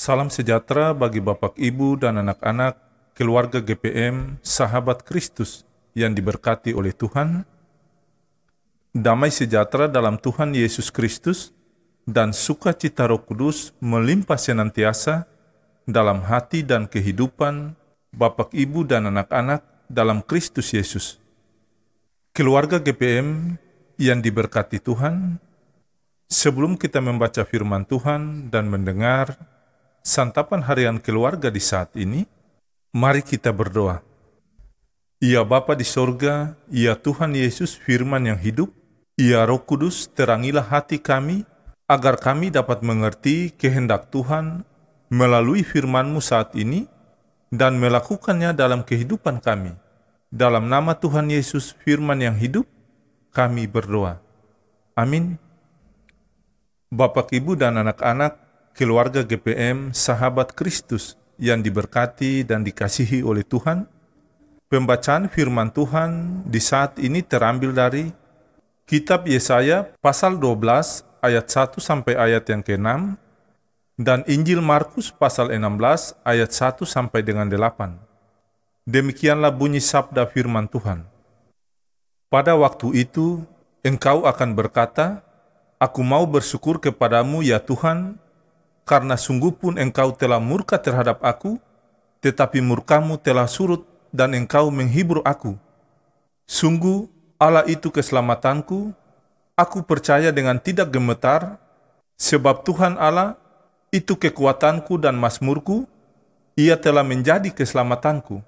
Salam sejahtera bagi Bapak, Ibu, dan anak-anak keluarga GPM, sahabat Kristus yang diberkati oleh Tuhan. Damai sejahtera dalam Tuhan Yesus Kristus dan sukacita Roh Kudus melimpah senantiasa dalam hati dan kehidupan Bapak, Ibu, dan anak-anak dalam Kristus Yesus. Keluarga GPM yang diberkati Tuhan, sebelum kita membaca firman Tuhan dan mendengar santapan harian keluarga di saat ini, mari kita berdoa. Ya Bapa di sorga, ya Tuhan Yesus firman yang hidup, ya Roh Kudus terangilah hati kami, agar kami dapat mengerti kehendak Tuhan melalui firman-Mu saat ini, dan melakukannya dalam kehidupan kami. Dalam nama Tuhan Yesus firman yang hidup, kami berdoa. Amin. Bapak, Ibu, dan anak-anak keluarga GPM, sahabat Kristus yang diberkati dan dikasihi oleh Tuhan, pembacaan firman Tuhan di saat ini terambil dari Kitab Yesaya pasal 12 ayat 1 sampai ayat yang ke-6 dan Injil Markus pasal 16 ayat 1 sampai dengan 8. Demikianlah bunyi sabda firman Tuhan. Pada waktu itu, engkau akan berkata, Aku mau bersyukur kepadamu ya Tuhan, karena sungguh pun engkau telah murka terhadap aku, tetapi murkamu telah surut dan engkau menghibur aku. Sungguh Allah itu keselamatanku, aku percaya dengan tidak gemetar, sebab Tuhan Allah itu kekuatanku dan mazmurku, Ia telah menjadi keselamatanku.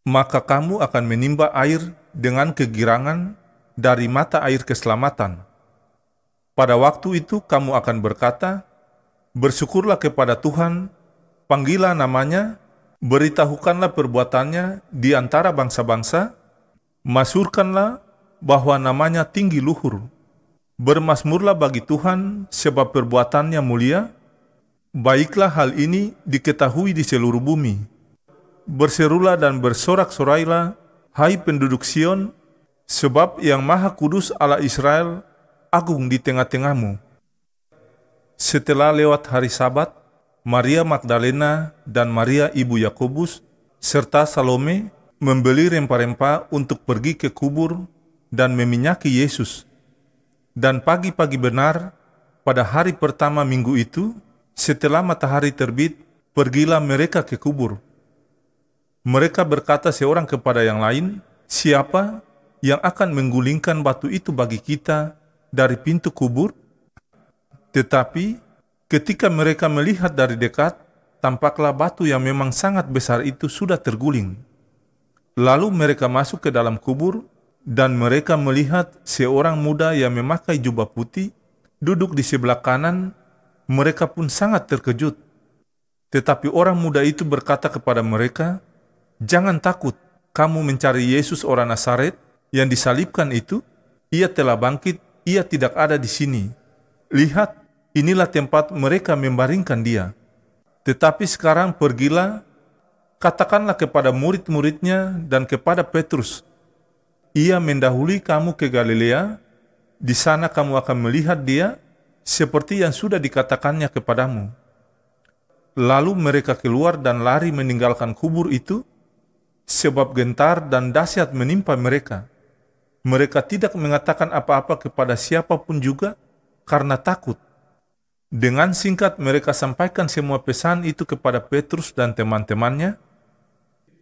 Maka kamu akan menimba air dengan kegirangan dari mata air keselamatan. Pada waktu itu kamu akan berkata, Bersyukurlah kepada Tuhan, panggillah namanya, beritahukanlah perbuatannya di antara bangsa-bangsa, masyhurkanlah bahwa namanya tinggi luhur. Bermazmurlah bagi Tuhan sebab perbuatannya mulia, baiklah hal ini diketahui di seluruh bumi. Berserulah dan bersorak-sorailah, hai penduduk Sion, sebab yang Maha Kudus Allah Israel agung di tengah-tengahmu. Setelah lewat hari Sabat, Maria Magdalena dan Maria ibu Yakobus serta Salome membeli rempah-rempah untuk pergi ke kubur dan meminyaki Yesus. Dan pagi-pagi benar, pada hari pertama minggu itu, setelah matahari terbit, pergilah mereka ke kubur. Mereka berkata seorang kepada yang lain, Siapa yang akan menggulingkan batu itu bagi kita dari pintu kubur? Tetapi ketika mereka melihat dari dekat, tampaklah batu yang memang sangat besar itu sudah terguling. Lalu mereka masuk ke dalam kubur, dan mereka melihat seorang muda yang memakai jubah putih, duduk di sebelah kanan. Mereka pun sangat terkejut. Tetapi orang muda itu berkata kepada mereka, Jangan takut, kamu mencari Yesus orang Nazaret yang disalibkan itu. Ia telah bangkit, ia tidak ada di sini. Lihat, inilah tempat mereka membaringkan dia. Tetapi sekarang pergilah, katakanlah kepada murid-muridnya dan kepada Petrus, ia mendahului kamu ke Galilea, di sana kamu akan melihat dia, seperti yang sudah dikatakannya kepadamu. Lalu mereka keluar dan lari meninggalkan kubur itu, sebab gentar dan dahsyat menimpa mereka. Mereka tidak mengatakan apa-apa kepada siapapun juga, karena takut. Dengan singkat mereka sampaikan semua pesan itu kepada Petrus dan teman-temannya.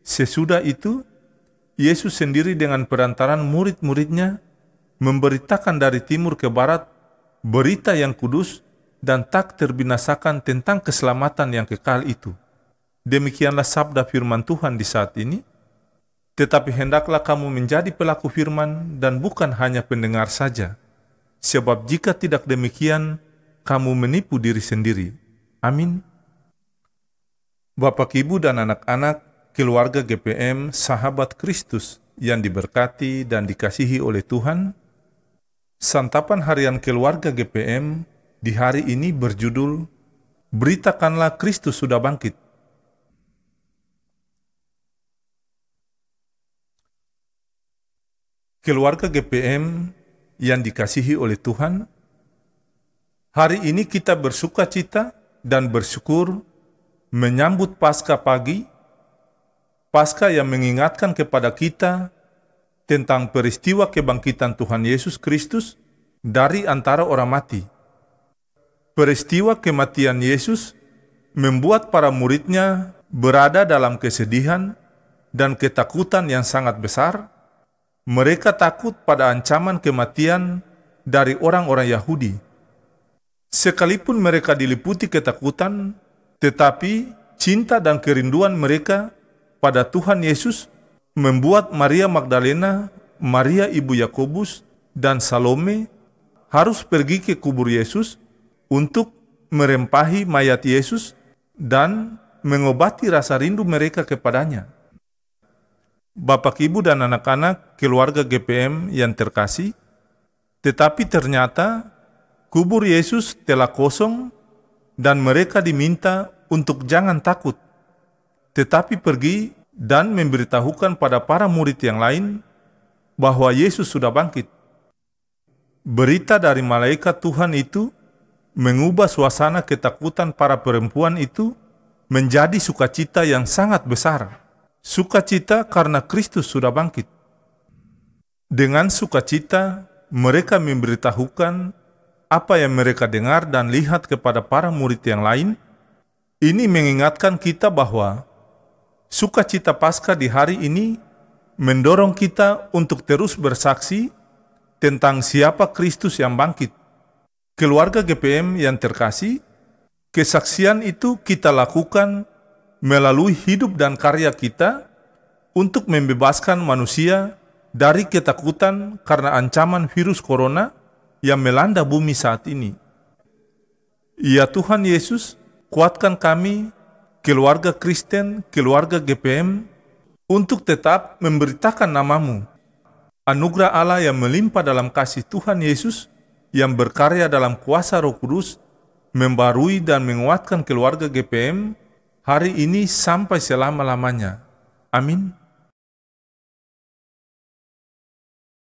Sesudah itu, Yesus sendiri dengan perantaran murid-muridnya memberitakan dari timur ke barat berita yang kudus dan tak terbinasakan tentang keselamatan yang kekal itu. Demikianlah sabda firman Tuhan di saat ini. Tetapi hendaklah kamu menjadi pelaku firman dan bukan hanya pendengar saja. Sebab jika tidak demikian, kamu menipu diri sendiri. Amin. Bapak, Ibu, dan anak-anak keluarga GPM, sahabat Kristus yang diberkati dan dikasihi oleh Tuhan, santapan harian keluarga GPM di hari ini berjudul, Beritakanlah Kristus sudah bangkit. Keluarga GPM yang dikasihi oleh Tuhan, hari ini kita bersuka cita dan bersyukur menyambut Paskah pagi, Paskah yang mengingatkan kepada kita tentang peristiwa kebangkitan Tuhan Yesus Kristus dari antara orang mati. Peristiwa kematian Yesus membuat para muridnya berada dalam kesedihan dan ketakutan yang sangat besar. Mereka takut pada ancaman kematian dari orang-orang Yahudi. Sekalipun mereka diliputi ketakutan, tetapi cinta dan kerinduan mereka pada Tuhan Yesus membuat Maria Magdalena, Maria ibu Yakobus, dan Salome harus pergi ke kubur Yesus untuk merempahi mayat Yesus dan mengobati rasa rindu mereka kepadanya. Bapak, Ibu, dan anak-anak keluarga GPM yang terkasih, tetapi ternyata kubur Yesus telah kosong dan mereka diminta untuk jangan takut, tetapi pergi dan memberitahukan pada para murid yang lain bahwa Yesus sudah bangkit. Berita dari malaikat Tuhan itu mengubah suasana ketakutan para perempuan itu menjadi sukacita yang sangat besar. Sukacita karena Kristus sudah bangkit. Dengan sukacita, mereka memberitahukan apa yang mereka dengar dan lihat kepada para murid yang lain. Ini mengingatkan kita bahwa sukacita Paskah di hari ini mendorong kita untuk terus bersaksi tentang siapa Kristus yang bangkit. Keluarga GPM yang terkasih, kesaksian itu kita lakukan melalui hidup dan karya kita untuk membebaskan manusia dari ketakutan karena ancaman virus corona yang melanda bumi saat ini. Ya Tuhan Yesus, kuatkan kami, keluarga Kristen, keluarga GPM, untuk tetap memberitakan nama-Mu. Anugerah Allah yang melimpah dalam kasih Tuhan Yesus yang berkarya dalam kuasa Roh Kudus membarui dan menguatkan keluarga GPM hari ini sampai selama-lamanya. Amin.